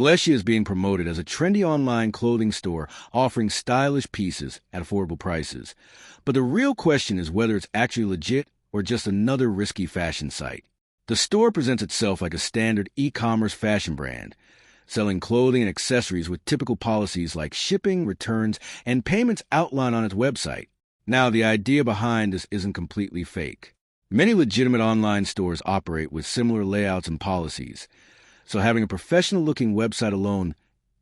Glescia is being promoted as a trendy online clothing store offering stylish pieces at affordable prices. But the real question is whether it's actually legit or just another risky fashion site. The store presents itself like a standard e-commerce fashion brand, selling clothing and accessories with typical policies like shipping, returns, and payments outlined on its website. Now, the idea behind this isn't completely fake. Many legitimate online stores operate with similar layouts and policies, so having a professional-looking website alone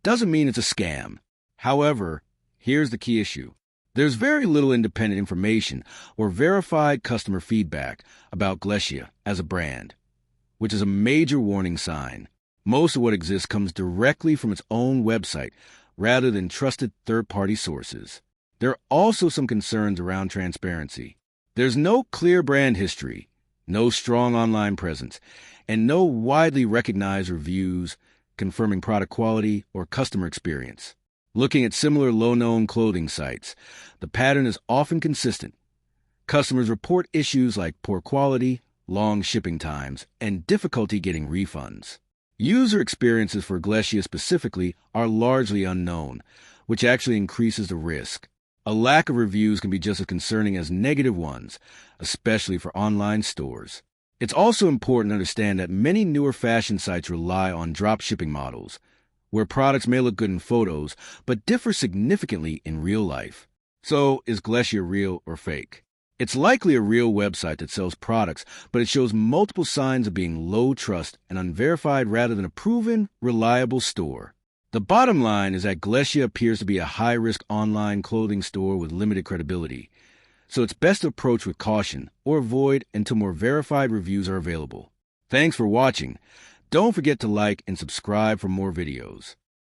doesn't mean it's a scam. However, here's the key issue. There's very little independent information or verified customer feedback about Glescia as a brand, which is a major warning sign. Most of what exists comes directly from its own website rather than trusted third-party sources. There are also some concerns around transparency. There's no clear brand history, no strong online presence, and no widely recognized reviews confirming product quality or customer experience. Looking at similar low-known clothing sites, the pattern is often consistent. Customers report issues like poor quality, long shipping times, and difficulty getting refunds. User experiences for Glescia specifically are largely unknown, which actually increases the risk. A lack of reviews can be just as concerning as negative ones, especially for online stores. It's also important to understand that many newer fashion sites rely on drop shipping models, where products may look good in photos, but differ significantly in real life. So, is Glescia real or fake? It's likely a real website that sells products, but it shows multiple signs of being low trust and unverified rather than a proven, reliable store. The bottom line is that Glescia appears to be a high-risk online clothing store with limited credibility, so it's best to approach with caution or avoid until more verified reviews are available. Thanks for watching. Don't forget to like and subscribe for more videos.